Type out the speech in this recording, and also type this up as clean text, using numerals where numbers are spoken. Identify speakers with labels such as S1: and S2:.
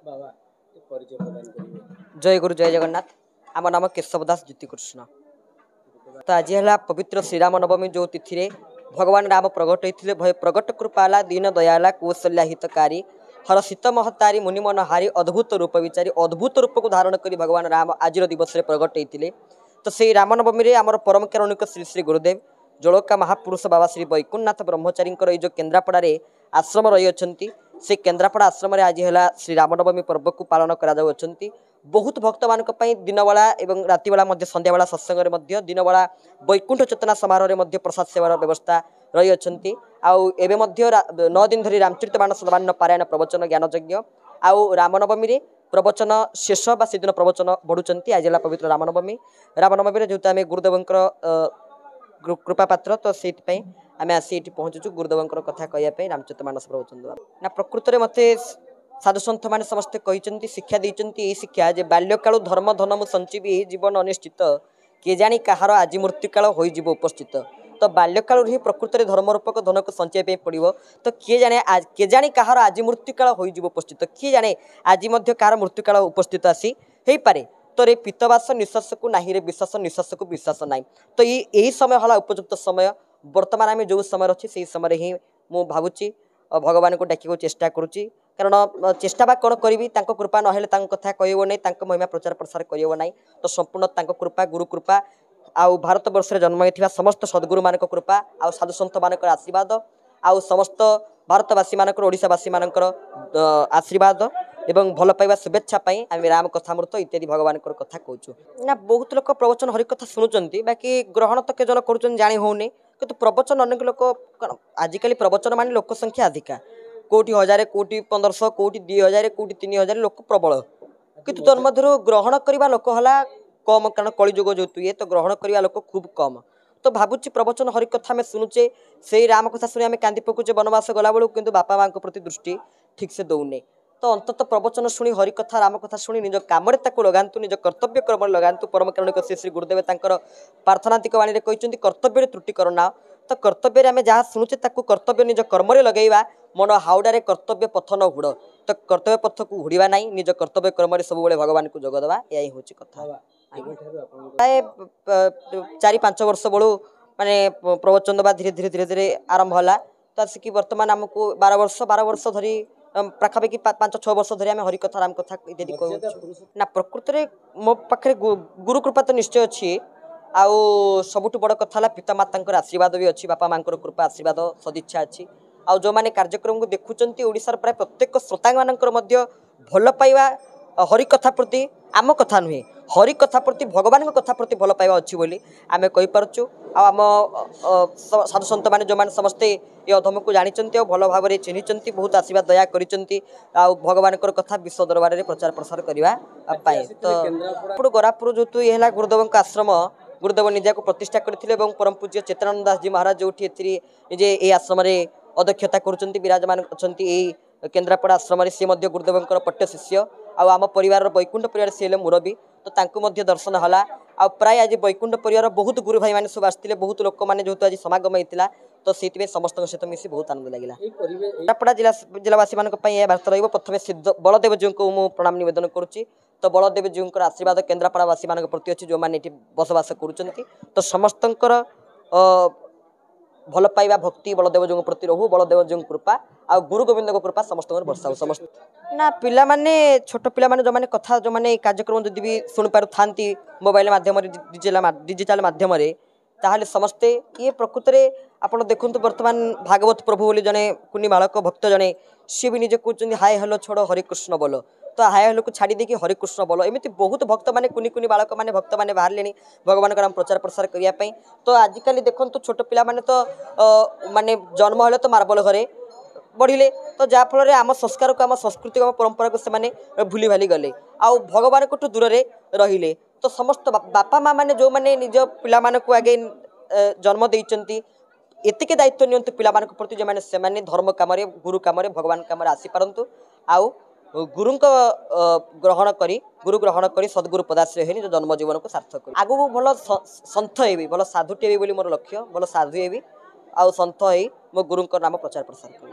S1: बाबा परिचय प्रदान करिवे।
S2: जय गुरु जय जगन्नाथ। आम नाम केशव दास ज्योतिकृष्ण। तो आज है पवित्र श्रीराम नवमी जो तिथि रे भगवान राम प्रगट होते प्रगट कृपाला दीन दयाला कौशल्या हितकारी हर शीत महतारी मुनिमन हारी अद्भुत रूप विचारी अद्भुत रूप को धारण कर भगवान राम आज दिवस में प्रगट होते। तो से रामनवमी में आम परम कारुणिक श्री श्री गुरुदेव जड़का महापुरुष बाबा श्री वैकुंठनाथ ब्रह्मचारी जो केन्द्रापड़ा आश्रम रही से केन्द्रापड़ा आश्रम आज है श्री रामनवमी पर्व को पालन कर बहुत भक्त मान दिन बेला और राति बेला संध्या बेला सत्संग दिन बेला वैकुंठ चेतना समारोह प्रसाद सेवार व्यवस्था रही आवे 9 दिन धरी रामचरित मानस नवान्न पारायण प्रवचन ज्ञान यज्ञ आउ रामनवमी प्रवचन शेष बा से दिन प्रवचन बढ़ुंट। आज है पवित्र रामनवमी जेहेतु आम गुरुदेव कृपा पात्र तो से आम आसी पहुँचुचु गुरुदेव कथा कहवाई रामचरित मानस प्रवचन देवा ना प्रकृत में मत साधु सन्थ मैंने समस्ते कहते शिक्षा देते शिक्षा जे बाल्यकाल धर्म धन मु संजीवी जीवन अनिश्चित किए जाणी कहार आज मृत्युकाल हो उपस्थित। तो बाल्यकाल ही प्रकृत में धर्म रूपक धन को संचय पड़ो तो किए जाने किए जाणी कहार आज मृत्युकाल हो उपस्थित किए जाने आज कहार मृत्युकाल उपस्थित आसी हो पारे। तो रे पितवास निश्वास को ना रे विश्वास निश्वास को विश्वास ना तो यही समय है उपयुक्त समय बर्तमान आम जो समय अच्छे से समय ही मु भावुची भगवान को डाक चेष्टा करुच्ची कारण चेष्टा बा कौन करी कृपा ना कथा कहब ना महिमा प्रचार प्रसार करब ना तो संपूर्ण कृपा गुरु कृपा आउ भारत वर्ष में जन्म होता समस्त सद्गुरु मान कृपा आउ साधु सन्थ मान आशीर्वाद आउ समस्त भारतवासी मानक ओडिशावासी मानकर आशीर्वाद एवं भल पाइबा शुभेच्छा आम राम कथामृत इत्यादि भगवान कथा कहूँ ना बहुत लोक प्रवचन हरिकथा शुणुंट बाकी ग्रहण तो केजन कर जाणी होनी किंतु प्रवचन अनेक लोक आजिकल प्रवचन मान लोक संख्या अधिका कोटी 1000 कोटी 1500 कोटी 2000 कोटी 3000 लोक प्रबल किंतु तन्मध्य ग्रहण करने लोक है कम कारण कलिजुग जो ये तो ग्रहण करने लोक खूब कम। तो भावुची प्रवचन हरिकथा आम शुणुचे से राम कथा शुणी आम कांदी पकुचे बनवास गला बेलू किंतु बापा माँ प्रति दृष्टि ठीक से दौने। तो अंततः प्रवचन शुणी हरिकथा राम कथा शुणी निज कम लगातु निज कर्तव्य कर्म लगातु परम कारुणिक श्री श्री गुरुदेव प्रार्थनांतिक वाणी कहते कर्तव्य त्रुटि करना तो कर्तव्य आम जहाँ शुणुचे कर्तव्य निज कर्म लगेगा मन हाउडारे कर्तव्य पथ न हुड़ तो कर्तव्य पथ को हुड़ा ना निज कर्तव्य कर्म सब भगवान को जगदवा यही हूँ कथा। प्राय 4-5 वर्ष बड़ू माने प्रवचन दबा धीरे धीरे धीरे धीरे आरंभ है तो आसिक बर्तमान आमको 12 वर्ष धरी पाखापाखि 5-6 वर्ष धरी आम हरिकथा राम कथा इत्यादि कहूँ ना प्रकृत में मो पाखे गुरु कृपा तो निश्चय अच्छी आउ सबुठ बड़ कथा पिता माता आशीर्वाद भी अच्छी बापा माँ कृपा आशीर्वाद सदिच्छा अच्छी आउ जो मैंने कार्यक्रम को देखुंट ओडिशार प्राय प्रत्येक श्रोता मानकर भल पाइबा हरिकथा प्रति आम कथा नुहे हरिकथा प्रति भगवान कथा प्रति भल पाइबा अच्छी बोली आम कहीपरचु आम साधु सन्त मैंने जो मैंने समस्ते ये अधम को जानते भल भाव में चिन्हिंट बहुत आशीर्वाद दया कर भगवान कथा विश्व दरबार में प्रचार प्रसार करने तो गरापुर जो ये गुरुदेव आश्रम गुरुदेव निजा को प्रतिष्ठा करते परम पूज्य चेतनानंद दास जी महाराज जो निजे ये आश्रम अध्यक्षता करुँच विराजमान अच्छा केन्द्रापड़ा आश्रम सी गुरुदेव पट्ट शिष्य आम परिवार वैकुंठ परिवार सी मुरबी तो तांको दर्शन है आ प्राय आज वैकुंठ परिवार बहुत गुरु भाई मैंने सब आसते बहुत लोक मैंने जो आज समागम होता तो से समस्त सहित मिसी बहुत आनंद लगे। केन्द्रापड़ा जिलावासी वार्ता रही प्रथम सिद्ध बलदेव जी को मुझे प्रणाम निवेदन करुच्ची तो बलदेव जी आशीर्वाद केन्द्रापड़ावासी मान प्रति अच्छी जो मैंने बसवास कर तो समस्त भल पाइबा भक्ति बलदेव जी प्रति रहू बलदेव जी कृपा आ गुरु गोविंद कृपा समस्त वर्षा समस्त ना पिला माने छोट पिला माने जो माने कथा जो माने कार्यक्रम जदि भी शुणी पार था मोबाइल माध्यम डिजिटाल माध्यम ताहले समस्ते ये प्रकृत में आपड़ देखु बर्तमान भागवत प्रभु बोली जड़े कुनी बालक भक्त जड़े सी भी निजे कहते हाय हेलो छोड़ हरिकृष्ण बोलो तो हाय हेलो को छाड़ी देखिए हरिकृष्ण बोलो एमती बहुत भक्त मैंने कुनी कुनी बालक मैंने भक्त मैंने बाहर भगवान का प्रचार प्रसार करने तो आजिकल देखो छोट पिला माने तो माने जन्म हेले तो मार्बल घरे बढ़िले तो जहाँफल आम संस्कार को आम संस्कृति आम परंपरा को से भूली भाली गले आ भगवान को दूर रहिले तो समस्त बापा माँ मैंने जो मैंने निज पिला को आगे जन्म देइचंती एतिके दायित्व नियंतु पिला प्रति जो मैंने से धर्म कम गुरु कम भगवान कम आसी पारंतु आउ गुरु ग्रहण करी सद्गुरु पदाश्रय है निज जन्म जीवन को सार्थक कर आगु भल सन्थ हेबी भल साधुटे हेबी मोर लक्ष्य भल साधु हेबी आउ सन्थ हो मो गुरु नाम प्रचार प्रसार करी।